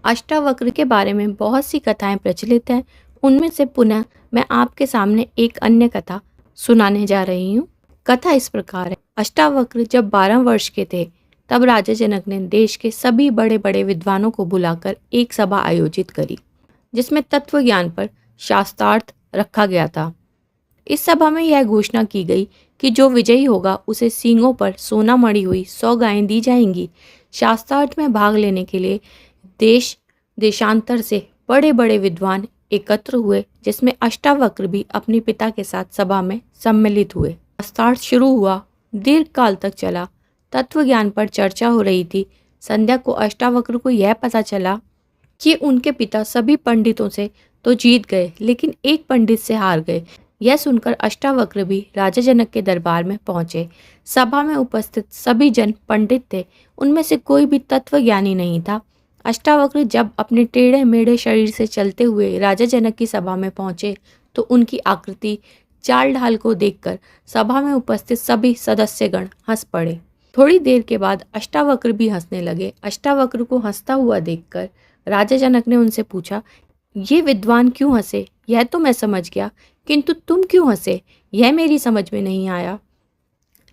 अष्टावक्र के बारे में बहुत सी कथाएं प्रचलित हैं। उनमें से पुनः मैं आपके सामने एक अन्य कथा सुनाने जा रही हूँ। कथा इस प्रकार है। अष्टावक्र जब 12 वर्ष के थे तब राजा जनक ने देश के सभी बड़े बड़े विद्वानों को बुलाकर एक सभा आयोजित करी, जिसमें तत्व ज्ञान पर शास्त्रार्थ रखा गया था। इस सभा में यह घोषणा की गई कि जो विजयी होगा उसे सींगों पर सोना मढ़ी हुई 100 गायें दी जाएंगी। शास्त्रार्थ में भाग लेने के लिए देश देशांतर से बड़े बड़े विद्वान एकत्र हुए, जिसमें अष्टावक्र भी अपने पिता के साथ सभा में सम्मिलित हुए। शास्त्रार्थ शुरू हुआ, दीर्घ काल तक चला। तत्व ज्ञान पर चर्चा हो रही थी। संध्या को अष्टावक्र को यह पता चला कि उनके पिता सभी पंडितों से तो जीत गए, लेकिन एक पंडित से हार गए। यह सुनकर अष्टावक्र भी राजा जनक के दरबार में पहुंचे। सभा में उपस्थित सभी जन पंडित थे, उनमें से कोई भी तत्वज्ञानी नहीं था। अष्टावक्र जब अपने टेढ़े मेढ़े शरीर से चलते हुए राजा जनक की सभा में पहुंचे तो उनकी आकृति चाल ढाल को देखकर सभा में उपस्थित सभी सदस्यगण हंस पड़े। थोड़ी देर के बाद अष्टावक्र भी हंसने लगे। अष्टावक्र को हंसता हुआ देखकर राजा जनक ने उनसे पूछा, ये विद्वान क्यों हंसे यह तो मैं समझ गया, किंतु तुम क्यों हंसे यह मेरी समझ में नहीं आया।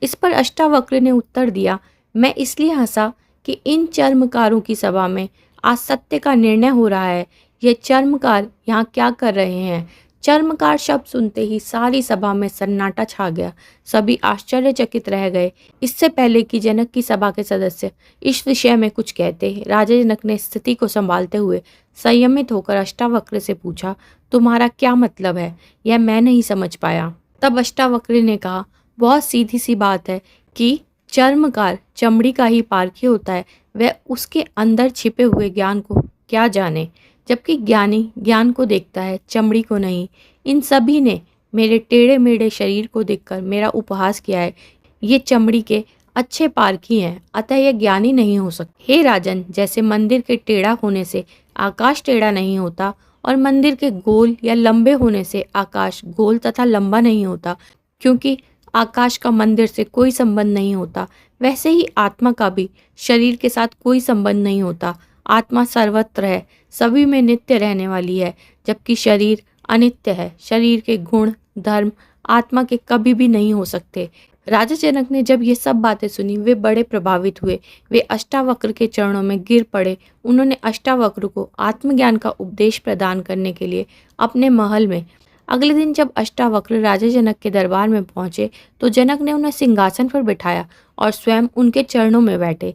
इस पर अष्टावक्र ने उत्तर दिया, मैं इसलिए हंसा कि इन चर्मकारों की सभा में आज सत्य का निर्णय हो रहा है। ये चर्मकार यहाँ क्या कर रहे हैं। चर्मकार शब्द सुनते ही सारी सभा में सन्नाटा छा गया। सभी आश्चर्यचकित रह गए। इससे पहले कि जनक की सभा के सदस्य इस विषय में कुछ कहते, राजा जनक ने स्थिति को संभालते हुए संयमित होकर अष्टावक्र से पूछा, तुम्हारा क्या मतलब है, यह मैं नहीं समझ पाया। तब अष्टावक्र ने कहा, बहुत सीधी सी बात है कि चर्मकार चमड़ी का ही पारखी होता है, वह उसके अंदर छिपे हुए ज्ञान को क्या जाने, जबकि ज्ञानी ज्ञान को देखता है, चमड़ी को नहीं। इन सभी ने मेरे टेढ़े मेढ़े शरीर को देखकर मेरा उपहास किया है। ये चमड़ी के अच्छे पारखी हैं, अतः यह ज्ञानी नहीं हो सकते। हे राजन, जैसे मंदिर के टेढ़ा होने से आकाश टेढ़ा नहीं होता और मंदिर के गोल या लंबे होने से आकाश गोल तथा लंबा नहीं होता, क्योंकि आकाश का मंदिर से कोई संबंध नहीं होता, वैसे ही आत्मा का भी शरीर के साथ कोई संबंध नहीं होता। आत्मा सर्वत्र है, सभी में नित्य रहने वाली है, जबकि शरीर अनित्य है। शरीर के गुण धर्म आत्मा के कभी भी नहीं हो सकते। राजा जनक ने जब ये सब बातें सुनी वे बड़े प्रभावित हुए। वे अष्टावक्र के चरणों में गिर पड़े। उन्होंने अष्टावक्र को आत्मज्ञान का उपदेश प्रदान करने के लिए अपने महल में। अगले दिन जब अष्टावक्र राजा जनक के दरबार में पहुंचे तो जनक ने उन्हें सिंहासन पर बिठाया और स्वयं उनके चरणों में बैठे।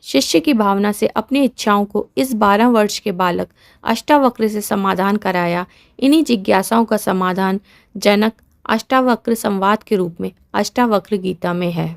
शिष्य की भावना से अपनी इच्छाओं को इस 12 वर्ष के बालक अष्टावक्र से समाधान कराया। इन्हीं जिज्ञासाओं का समाधान जनक अष्टावक्र संवाद के रूप में अष्टावक्र गीता में है।